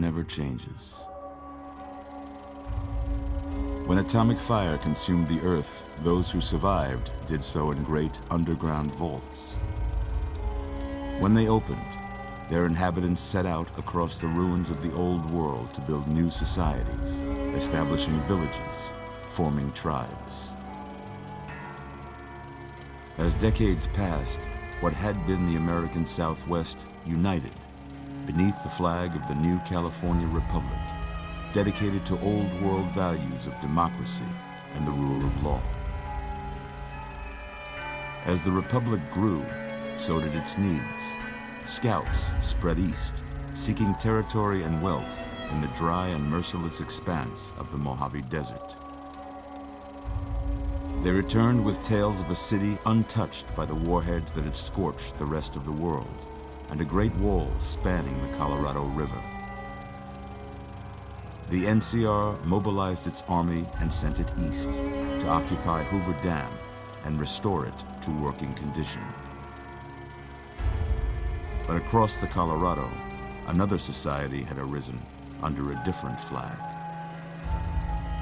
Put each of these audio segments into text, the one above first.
never changes. When atomic fire consumed the Earth, those who survived did so in great underground vaults. When they opened, their inhabitants set out across the ruins of the old world to build new societies, establishing villages, forming tribes. As decades passed, what had been the American Southwest united beneath the flag of the new California Republic, dedicated to old world values of democracy and the rule of law. As the Republic grew, so did its needs. Scouts spread east, seeking territory and wealth in the dry and merciless expanse of the Mojave Desert. They returned with tales of a city untouched by the warheads that had scorched the rest of the world, and a great wall spanning the Colorado River. The NCR mobilized its army and sent it east to occupy Hoover Dam and restore it to working condition. But across the Colorado, another society had arisen under a different flag.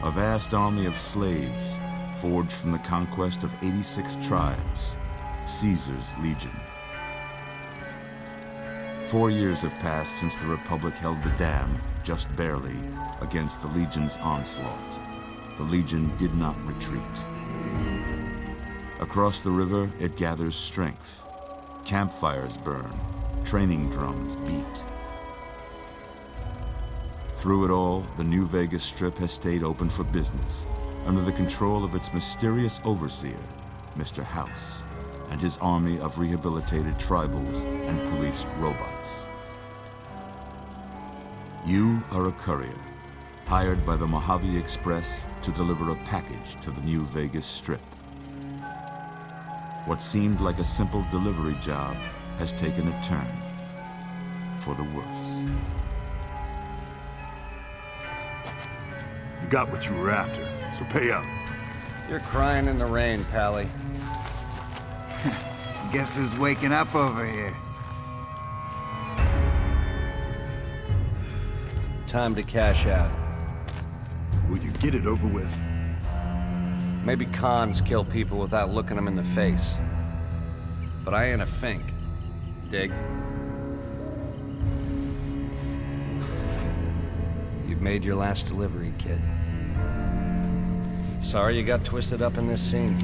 A vast army of slaves forged from the conquest of 86 tribes, Caesar's Legion. 4 years have passed since the Republic held the dam, just barely, against the Legion's onslaught. The Legion did not retreat. Across the river, it gathers strength. Campfires burn, training drums beat. Through it all, the New Vegas Strip has stayed open for business, under the control of its mysterious overseer, Mr. House, and his army of rehabilitated tribals and police robots. You are a courier, hired by the Mojave Express to deliver a package to the New Vegas Strip. What seemed like a simple delivery job has taken a turn for the worse. You got what you were after, so pay up. You're crying in the rain, Pally. Guess who's waking up over here? Time to cash out. Will you get it over with? Maybe cons kill people without looking them in the face. But I ain't a fink. Dig? You've made your last delivery, kid. Sorry you got twisted up in this scene.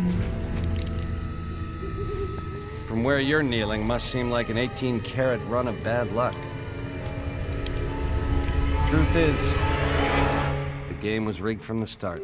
From where you're kneeling must seem like an 18-carat run of bad luck. Truth is, the game was rigged from the start.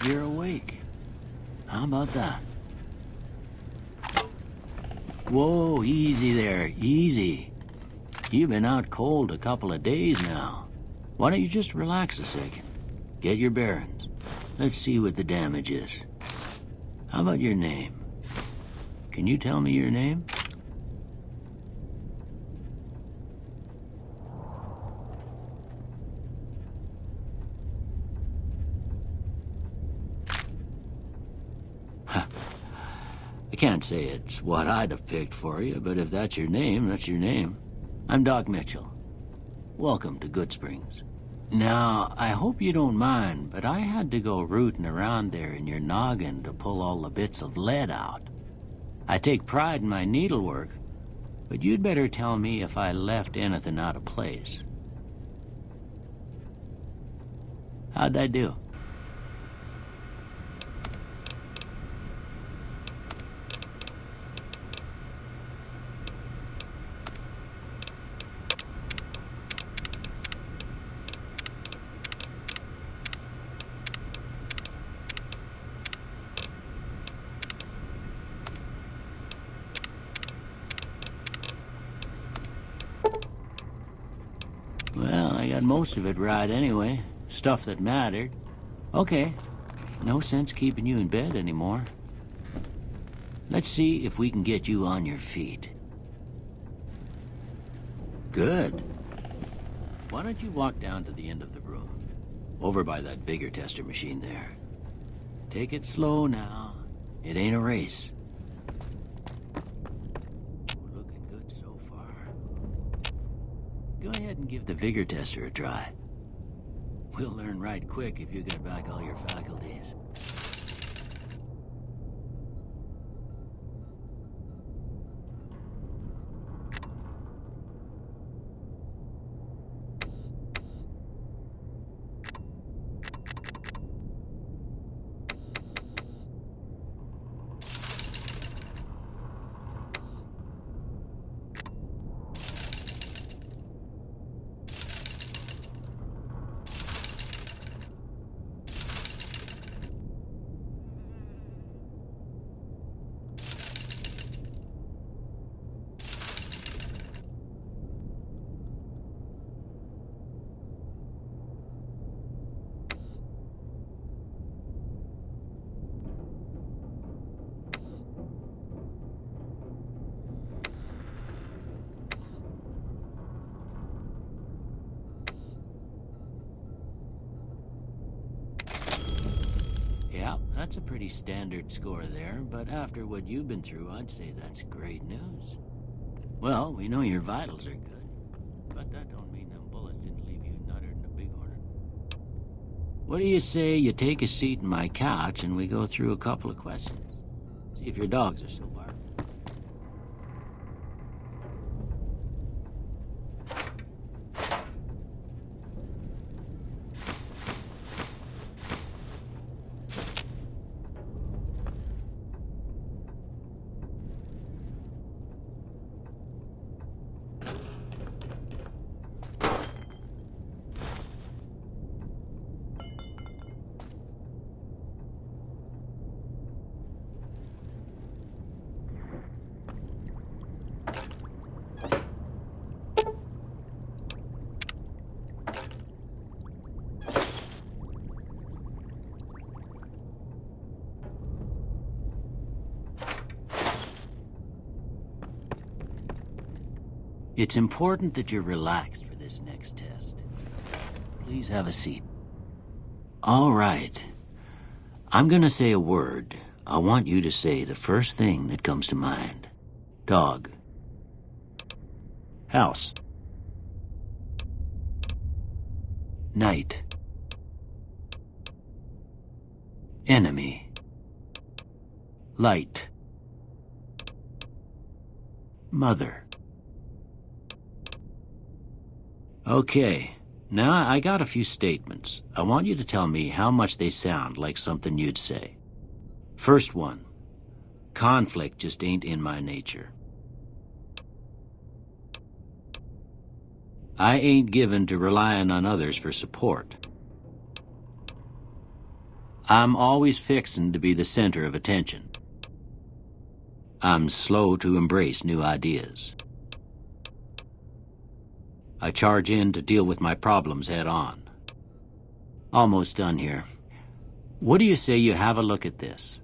You're awake. How about that? Whoa, easy there, easy. You've been out cold a couple of days now. Why don't you just relax a second? Get your bearings. Let's see what the damage is. How about your name? Can you tell me your name? I can't say it's what I'd have picked for you, but if that's your name, that's your name. I'm Doc Mitchell. Welcome to Goodsprings. Now, I hope you don't mind, but I had to go rooting around there in your noggin to pull all the bits of lead out. I take pride in my needlework, but you'd better tell me if I left anything out of place. How'd I do? most of it right anyway. Stuff that mattered. Okay, no sense keeping you in bed anymore. Let's see if we can get you on your feet. Good. Why don't you walk down to the end of the room? Over by that vigor tester machine there. Take it slow now. It ain't a race. Looking good so far. Go ahead and give the vigor tester a try. We'll learn right quick if you get back all your faculties. Yeah, that's a pretty standard score there, but after what you've been through, I'd say that's great news. Well, we know your vitals are good, but that don't mean them bullets didn't leave you nuttered in a big hornet. What do you say you take a seat in my couch and we go through a couple of questions? See if your dogs are still barking. It's important that you're relaxed for this next test. Please have a seat. All right. I'm gonna say a word. I want you to say the first thing that comes to mind. Dog. House. Night. Enemy. Light. Mother. Okay, now I got a few statements. I want you to tell me how much they sound like something you'd say. First one, conflict just ain't in my nature. I ain't given to relying on others for support. I'm always fixin' to be the center of attention. I'm slow to embrace new ideas. I charge in to deal with my problems head on. Almost done here. What do you say you have a look at this?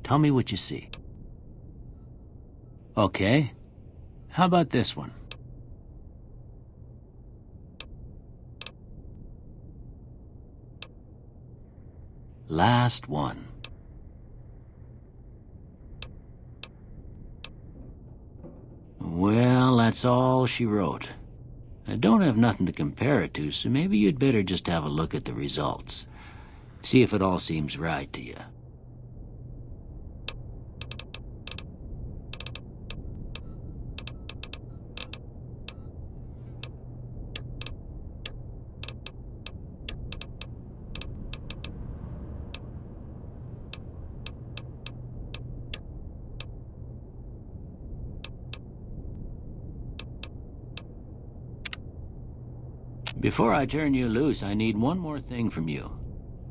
Tell me what you see. Okay. How about this one? Last one. Well, that's all she wrote. I don't have nothing to compare it to, so maybe you'd better just have a look at the results. See if it all seems right to you. Before I turn you loose, I need one more thing from you.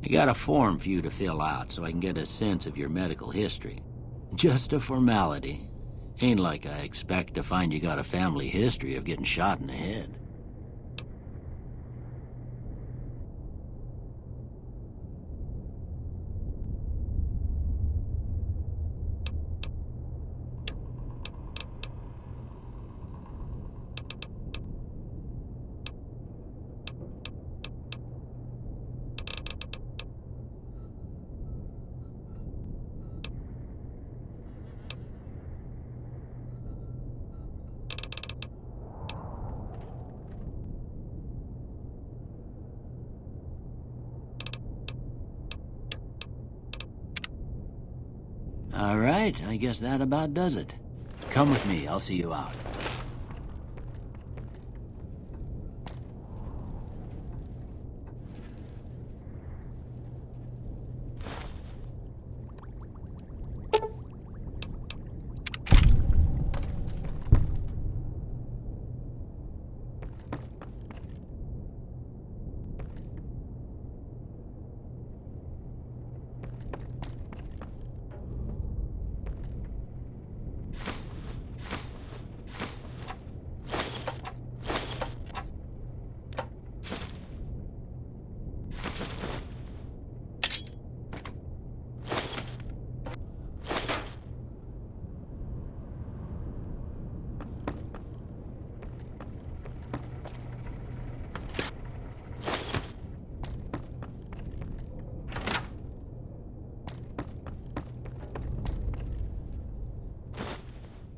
I got a form for you to fill out so I can get a sense of your medical history. Just a formality. Ain't like I expect to find you got a family history of getting shot in the head. All right, I guess that about does it. Come with me, I'll see you out.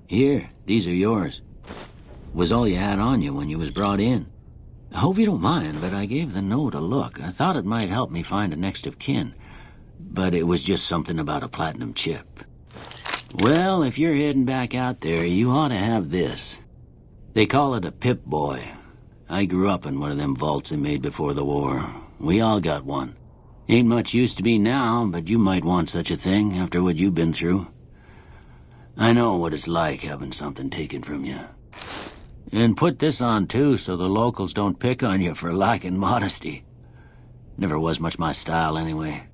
Here, these are yours. Was all you had on you when you was brought in. I hope you don't mind, but I gave the note a look. I thought it might help me find a next of kin. But it was just something about a platinum chip. Well, if you're heading back out there, you ought to have this. They call it a Pip-Boy. I grew up in one of them vaults they made before the war. We all got one. Ain't much use to me now, but you might want such a thing after what you've been through. I know what it's like having something taken from you. And put this on, too, so the locals don't pick on you for lacking modesty. Never was much my style, anyway.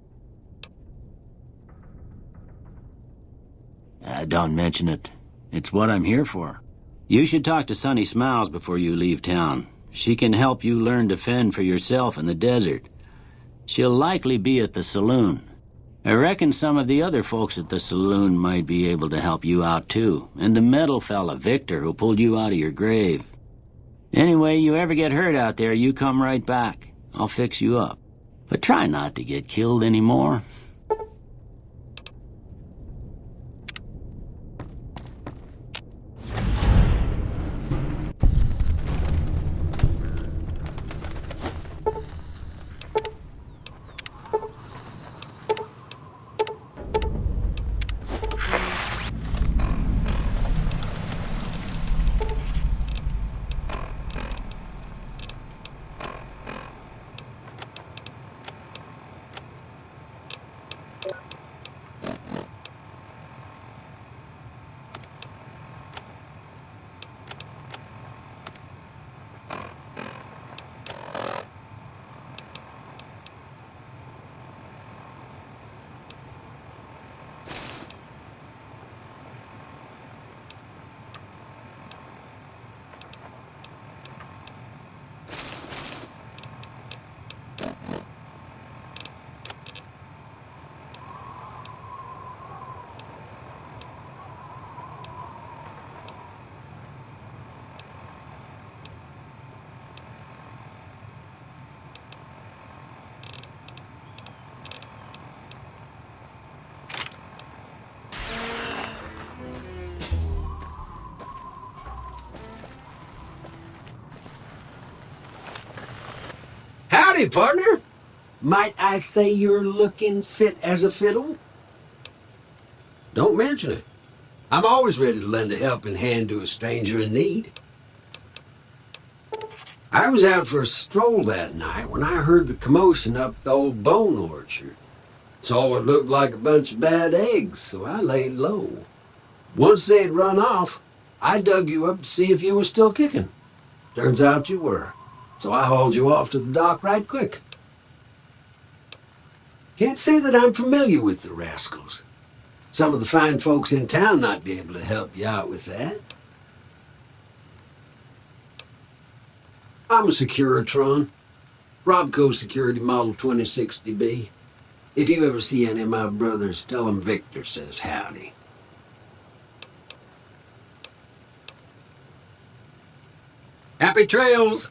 Don't mention it. It's what I'm here for. You should talk to Sunny Smiles before you leave town. She can help you learn to fend for yourself in the desert. She'll likely be at the saloon. I reckon some of the other folks at the saloon might be able to help you out, too. And the metal fella, Victor, who pulled you out of your grave. Anyway, you ever get hurt out there, you come right back. I'll fix you up. But try not to get killed anymore. Howdy, partner. Might I say you're looking fit as a fiddle? Don't mention it. I'm always ready to lend a helping hand to a stranger in need. I was out for a stroll that night when I heard the commotion up the old bone orchard. Saw what looked like a bunch of bad eggs, so I laid low. Once they'd run off, I dug you up to see if you were still kicking. Turns out you were. So I hauled you off to the dock right quick. Can't say that I'm familiar with the rascals. Some of the fine folks in town might be able to help you out with that. I'm a Securitron. Robco Security Model 2060B. If you ever see any of my brothers, tell them Victor says howdy. Happy trails!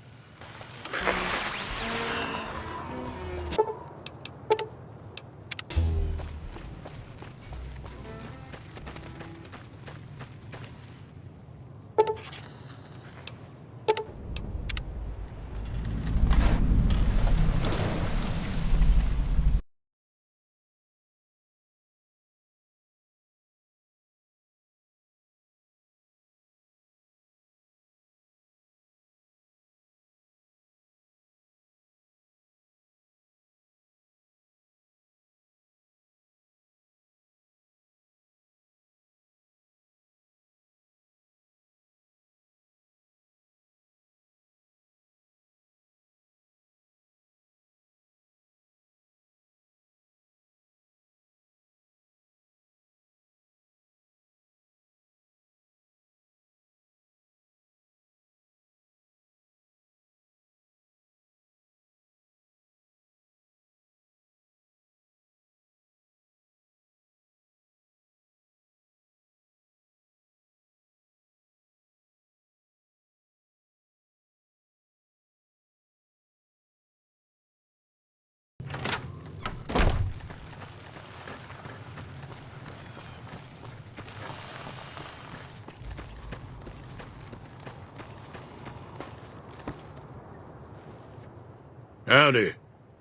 Howdy.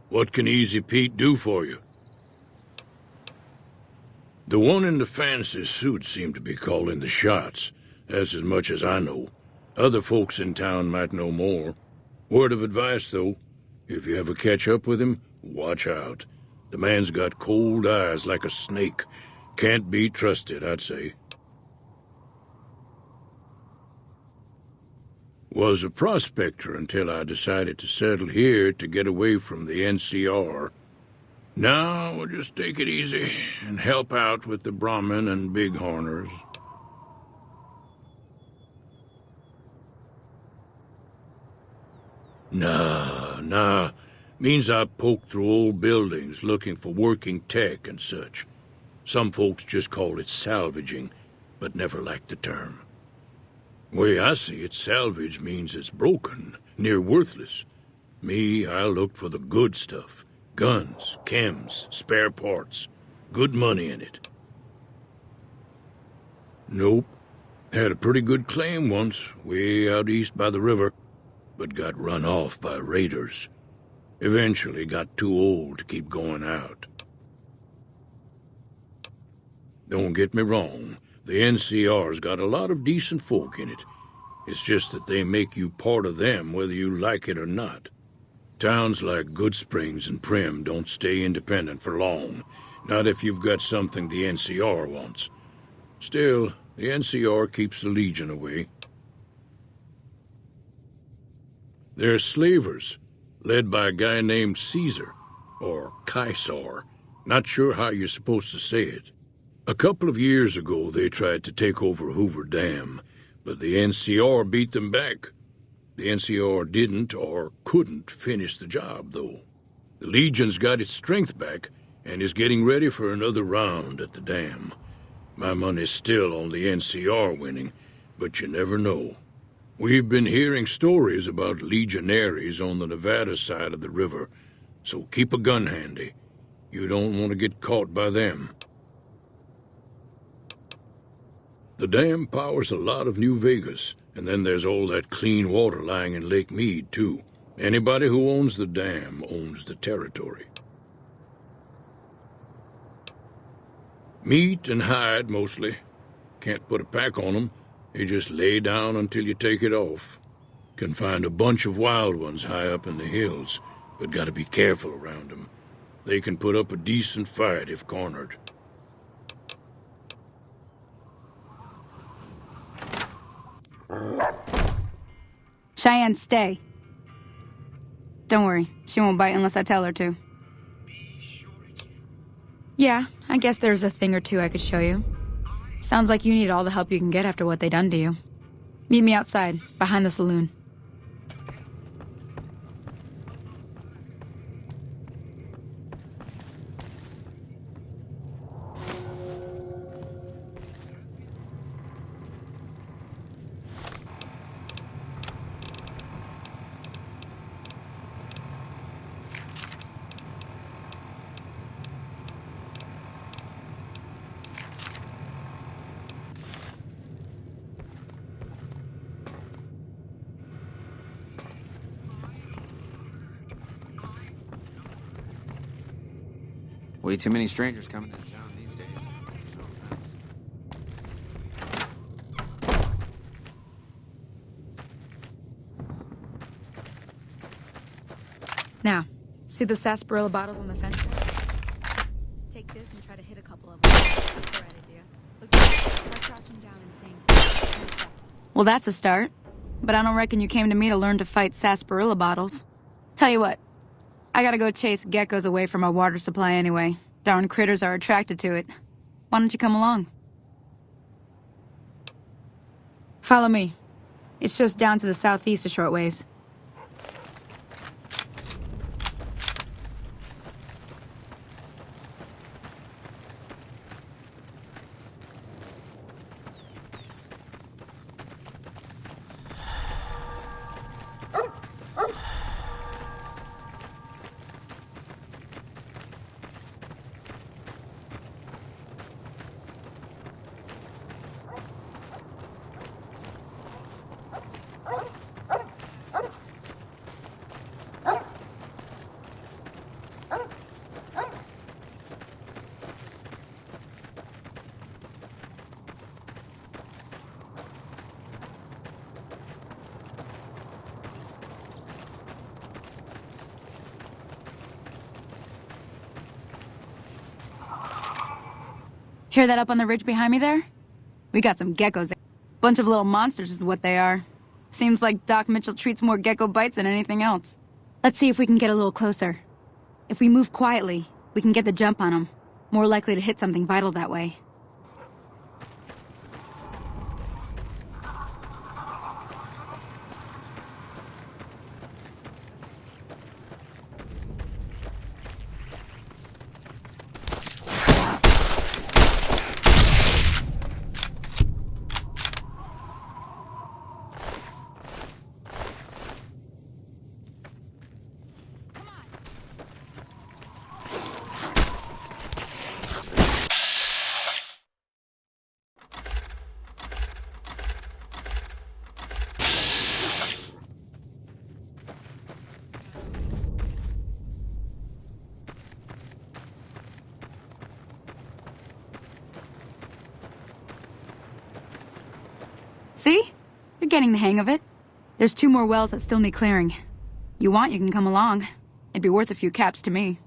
What can Easy Pete do for you? The one in the fancy suit seemed to be calling the shots. That's as much as I know. Other folks in town might know more. Word of advice, though. If you ever catch up with him, watch out. The man's got cold eyes like a snake. Can't be trusted, I'd say. Was a prospector until I decided to settle here to get away from the NCR. Now we'll just take it easy and help out with the Brahmin and Bighorners. Nah. Means I poke through old buildings looking for working tech and such. Some folks just call it salvaging, but never liked the term. Way I see it, salvage means it's broken, near worthless. Me, I look for the good stuff. Guns, chems, spare parts. Good money in it. Nope. Had a pretty good claim once, way out east by the river, but got run off by raiders. Eventually got too old to keep going out. Don't get me wrong, the NCR's got a lot of decent folk in it. It's just that they make you part of them whether you like it or not. Towns like Goodsprings and Primm don't stay independent for long, not if you've got something the NCR wants. Still, the NCR keeps the Legion away. They're slavers, led by a guy named Caesar, or Caesar. Not sure how you're supposed to say it. A couple of years ago, they tried to take over Hoover Dam, but the NCR beat them back. The NCR didn't or couldn't finish the job, though. The Legion's got its strength back and is getting ready for another round at the dam. My money's still on the NCR winning, but you never know. We've been hearing stories about legionaries on the Nevada side of the river, so keep a gun handy. You don't want to get caught by them. The dam powers a lot of New Vegas, and then there's all that clean water lying in Lake Mead, too. Anybody who owns the dam owns the territory. Meat and hide, mostly. Can't put a pack on them. You just lay down until you take it off. Can find a bunch of wild ones high up in the hills, but gotta be careful around them. They can put up a decent fight if cornered. Cheyenne, stay. Don't worry, she won't bite unless I tell her to. Yeah, I guess there's a thing or two I could show you. Sounds like you need all the help you can get after what they done to you. Meet me outside, behind the saloon. Way too many strangers coming into town these days. No offense. Now, see the sarsaparilla bottles on the fence? Take this and try to hit a couple of them. That's the right idea. Look, try crouching down and staying still. Well, that's a start. But I don't reckon you came to me to learn to fight sarsaparilla bottles. Tell you what, I gotta go chase geckos away from our water supply anyway. Darn critters are attracted to it. Why don't you come along? Follow me. It's just down to the southeast a short ways. Hear that up on the ridge behind me there? We got some geckos. Bunch of little monsters is what they are. Seems like Doc Mitchell treats more gecko bites than anything else. Let's see if we can get a little closer. If we move quietly, we can get the jump on them. More likely to hit something vital that way. See? You're getting the hang of it. There's 2 more wells that still need clearing. You want, you can come along. It'd be worth a few caps to me.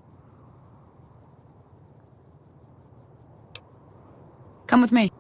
Come with me.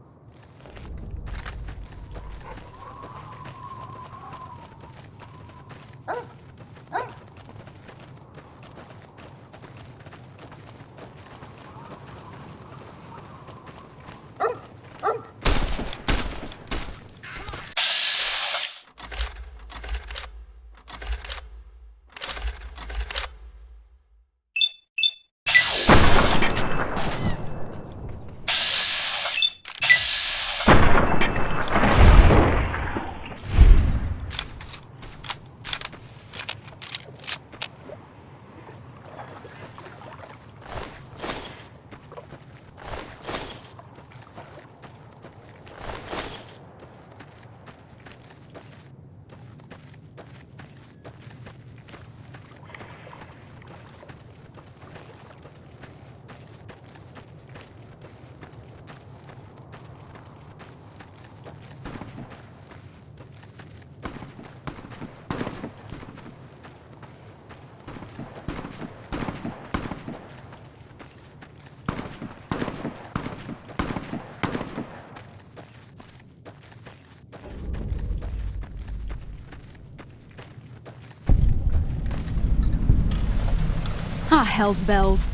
Ah, hell's bells.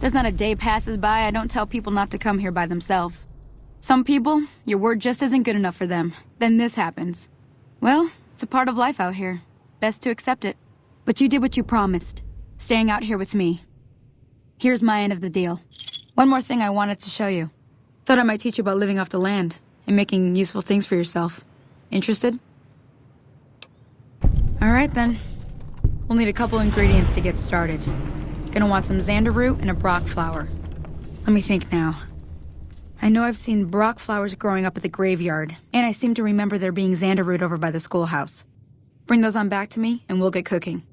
There's not a day passes by I don't tell people not to come here by themselves. Some people, your word just isn't good enough for them. Then this happens. Well, it's a part of life out here. Best to accept it. But you did what you promised, staying out here with me. Here's my end of the deal. One more thing I wanted to show you. Thought I might teach you about living off the land and making useful things for yourself. Interested? All right then. We'll need a couple ingredients to get started. Gonna want some xander root and a brock flower. Let me think now. I know I've seen brock flowers growing up at the graveyard, and I seem to remember there being xander root over by the schoolhouse. Bring those on back to me, and we'll get cooking.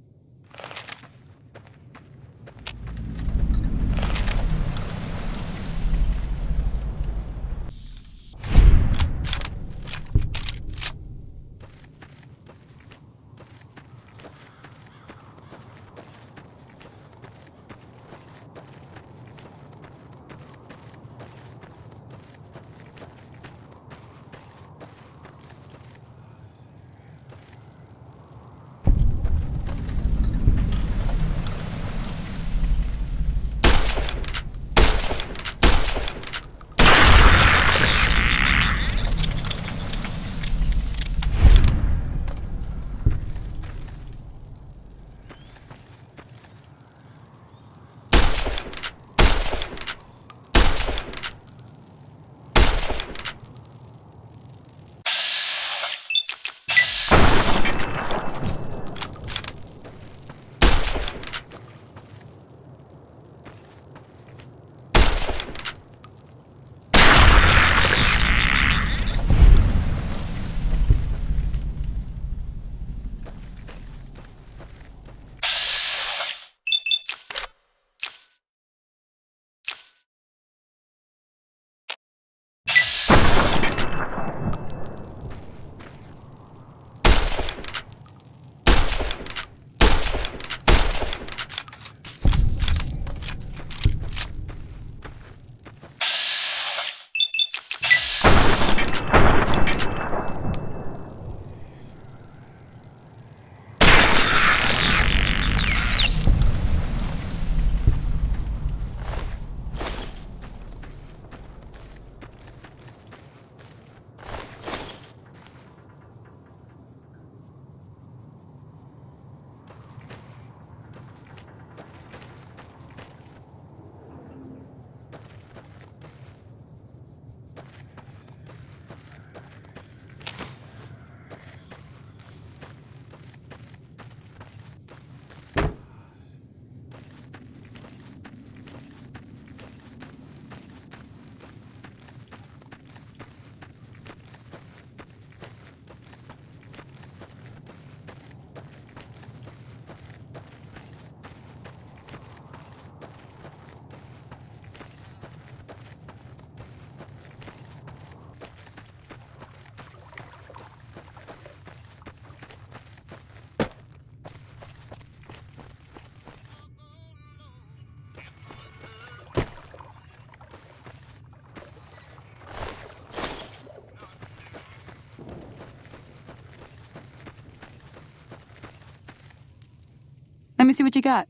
Let me see what you got.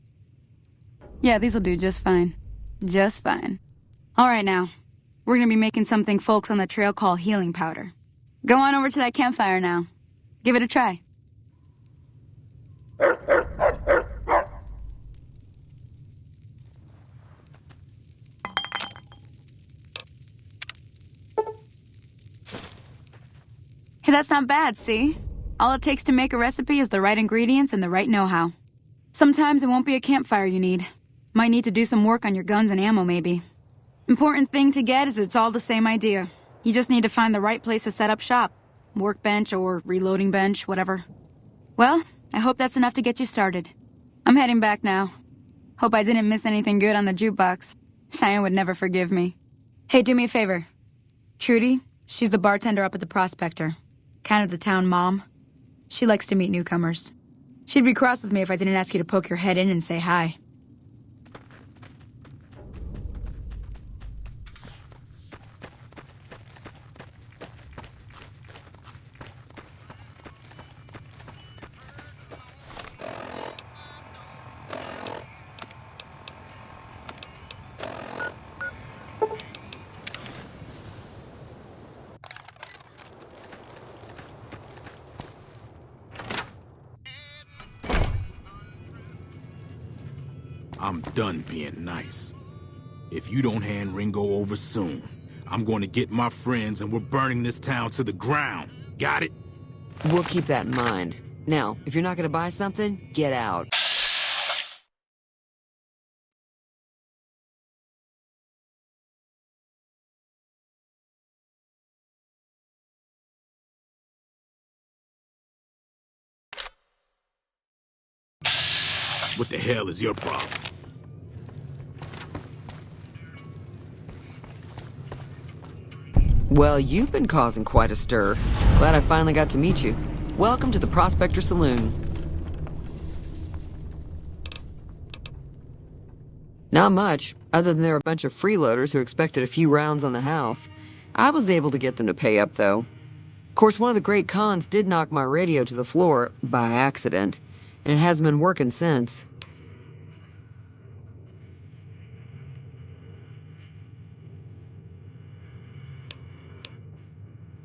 Yeah, these'll do just fine. Just fine. All right, now. We're gonna be making something folks on the trail call healing powder. Go on over to that campfire now. Give it a try. Hey, that's not bad, see? All it takes to make a recipe is the right ingredients and the right know-how. Sometimes it won't be a campfire you need. Might need to do some work on your guns and ammo, maybe. Important thing to get is it's all the same idea. You just need to find the right place to set up shop. Workbench or reloading bench, whatever. Well, I hope that's enough to get you started. I'm heading back now. Hope I didn't miss anything good on the jukebox. Cheyenne would never forgive me. Hey, do me a favor. Trudy, she's the bartender up at the Prospector. Kind of the town mom. She likes to meet newcomers. She'd be cross with me if I didn't ask you to poke your head in and say hi. I'm done being nice. If you don't hand Ringo over soon, I'm going to get my friends and we're burning this town to the ground. Got it? We'll keep that in mind. Now, if you're not gonna buy something, get out. What the hell is your problem? Well, you've been causing quite a stir. Glad I finally got to meet you. Welcome to the Prospector Saloon. Not much, other than there were a bunch of freeloaders who expected a few rounds on the house. I was able to get them to pay up, though. Of course, one of the great cons did knock my radio to the floor, by accident, and it hasn't been working since.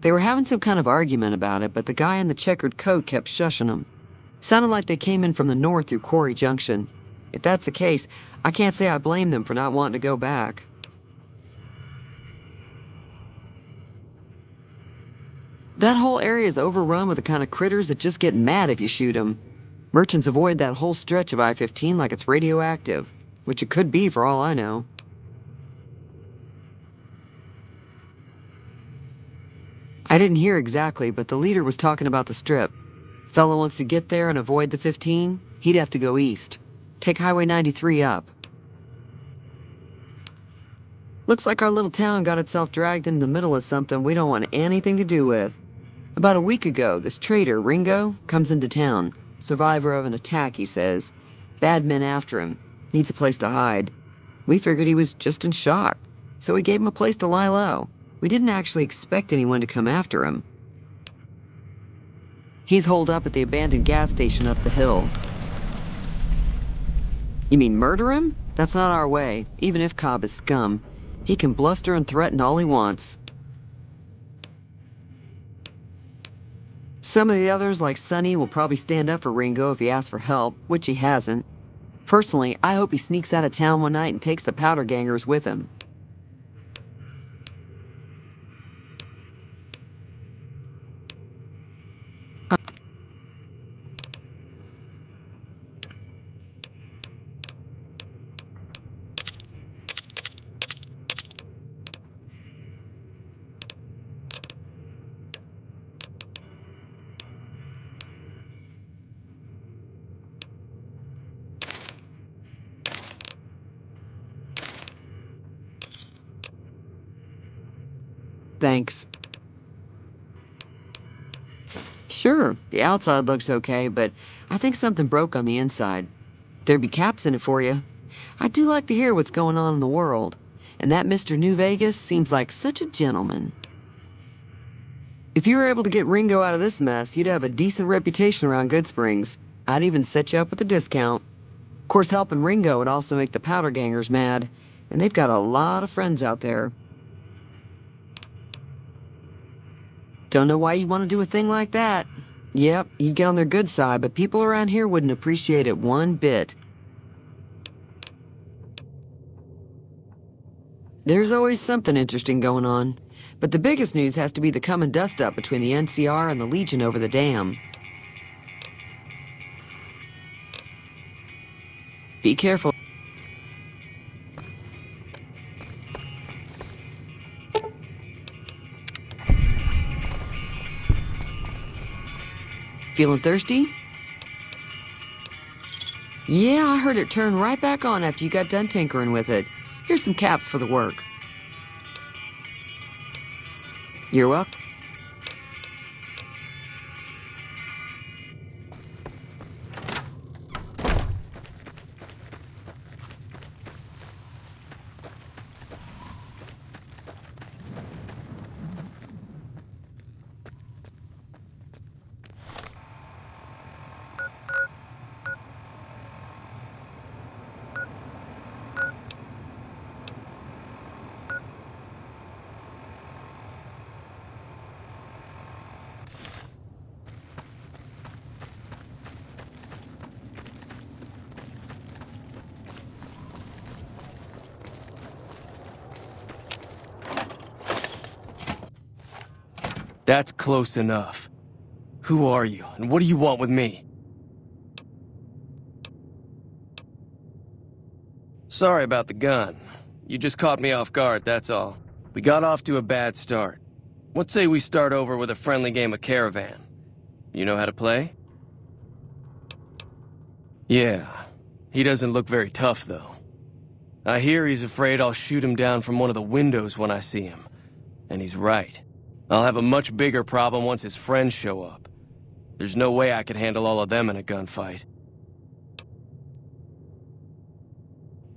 They were having some kind of argument about it, but the guy in the checkered coat kept shushing them. Sounded like they came in from the north through Quarry Junction. If that's the case, I can't say I blame them for not wanting to go back. That whole area is overrun with the kind of critters that just get mad if you shoot them. Merchants avoid that whole stretch of I-15 like it's radioactive, which it could be for all I know. I didn't hear exactly, but the leader was talking about the strip. Fellow wants to get there and avoid the 15, he'd have to go east. Take Highway 93 up. Looks like our little town got itself dragged into the middle of something we don't want anything to do with. About a week ago, this trader, Ringo, comes into town. Survivor of an attack, he says. Bad men after him. Needs a place to hide. We figured he was just in shock, so we gave him a place to lie low. We didn't actually expect anyone to come after him. He's holed up at the abandoned gas station up the hill. You mean murder him? That's not our way, even if Cobb is scum. He can bluster and threaten all he wants. Some of the others, like Sonny, will probably stand up for Ringo if he asks for help, which he hasn't. Personally, I hope he sneaks out of town one night and takes the powder gangers with him. Thanks. Sure, the outside looks okay, but I think something broke on the inside. There'd be caps in it for you. I do like to hear what's going on in the world, and that Mr. New Vegas seems like such a gentleman. If you were able to get Ringo out of this mess, you'd have a decent reputation around Goodsprings. I'd even set you up with a discount. Of course, helping Ringo would also make the powder gangers mad, and they've got a lot of friends out there. Don't know why you'd want to do a thing like that. Yep, you'd get on their good side, but people around here wouldn't appreciate it one bit. There's always something interesting going on, but the biggest news has to be the coming dust-up between the NCR and the Legion over the dam. Be careful. Feeling thirsty? Yeah, I heard it turn right back on after you got done tinkering with it. Here's some caps for the work. You're welcome. That's close enough. Who are you, and what do you want with me? Sorry about the gun. You just caught me off guard, that's all. We got off to a bad start. Let's say we start over with a friendly game of Caravan. You know how to play? Yeah. He doesn't look very tough, though. I hear he's afraid I'll shoot him down from one of the windows when I see him. And he's right. I'll have a much bigger problem once his friends show up. There's no way I could handle all of them in a gunfight.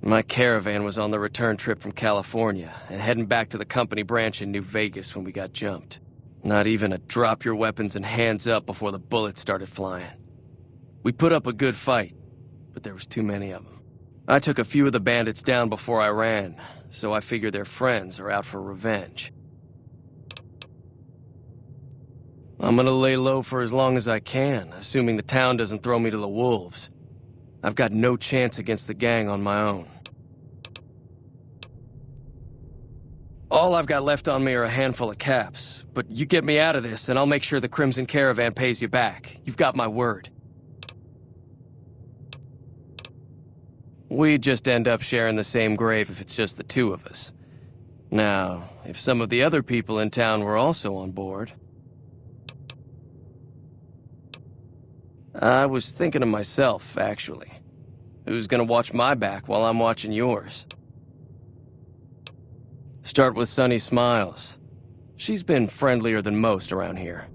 My Caravan was on the return trip from California and heading back to the company branch in New Vegas when we got jumped. Not even a drop your weapons and hands up before the bullets started flying. We put up a good fight, but there was too many of them. I took a few of the bandits down before I ran, so I figure their friends are out for revenge. I'm gonna lay low for as long as I can, assuming the town doesn't throw me to the wolves. I've got no chance against the gang on my own. All I've got left on me are a handful of caps, but you get me out of this and I'll make sure the Crimson Caravan pays you back. You've got my word. We'd just end up sharing the same grave if it's just the two of us. Now, if some of the other people in town were also on board... I was thinking of myself, actually. Who's gonna watch my back while I'm watching yours? Start with Sunny Smiles. She's been friendlier than most around here.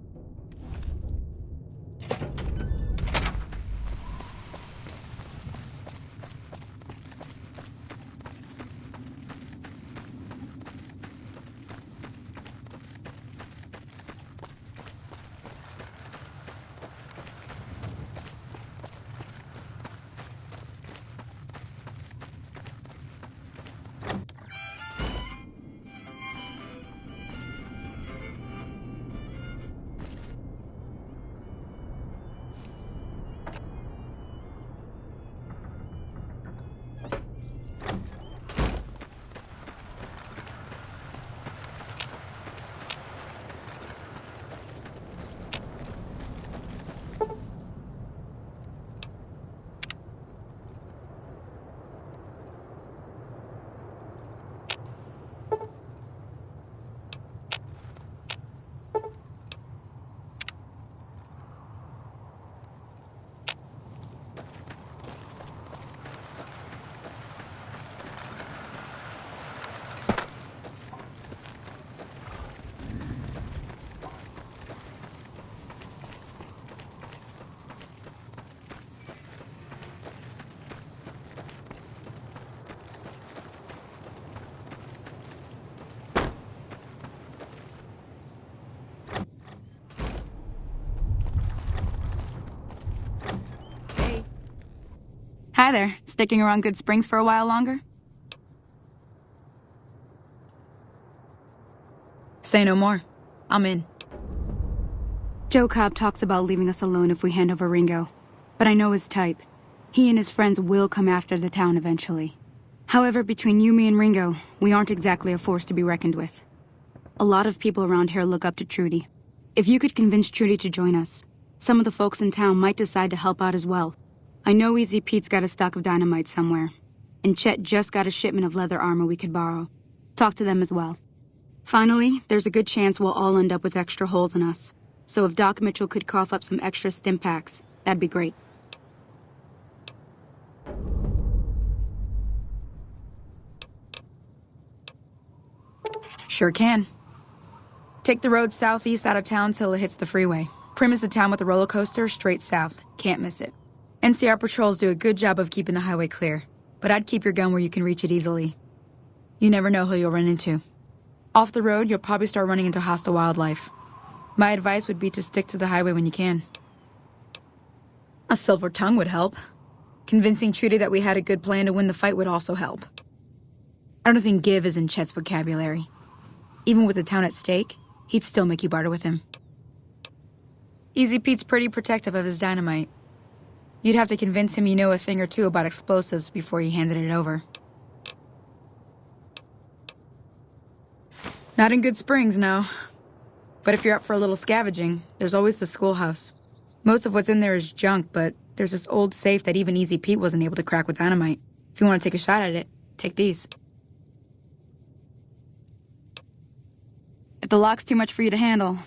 Hi there. Sticking around Good Springs for a while longer? Say no more. I'm in. Joe Cobb talks about leaving us alone if we hand over Ringo. But I know his type. He and his friends will come after the town eventually. However, between you, me, and Ringo, we aren't exactly a force to be reckoned with. A lot of people around here look up to Trudy. If you could convince Trudy to join us, some of the folks in town might decide to help out as well. I know Easy Pete's got a stock of dynamite somewhere, and Chet just got a shipment of leather armor we could borrow. Talk to them as well. Finally, there's a good chance we'll all end up with extra holes in us. So if Doc Mitchell could cough up some extra stim packs, that'd be great. Sure can. Take the road southeast out of town till it hits the freeway. Prim is the town with the roller coaster, straight south. Can't miss it. NCR patrols do a good job of keeping the highway clear, but I'd keep your gun where you can reach it easily. You never know who you'll run into. Off the road, you'll probably start running into hostile wildlife. My advice would be to stick to the highway when you can. A silver tongue would help. Convincing Trudy that we had a good plan to win the fight would also help. I don't think give is in Chet's vocabulary. Even with the town at stake, he'd still make you barter with him. Easy Pete's pretty protective of his dynamite. You'd have to convince him you know a thing or two about explosives before you handed it over. Not in Good Springs, no. But if you're up for a little scavenging, there's always the schoolhouse. Most of what's in there is junk, but there's this old safe that even Easy Pete wasn't able to crack with dynamite. If you want to take a shot at it, take these. If the lock's too much for you to handle,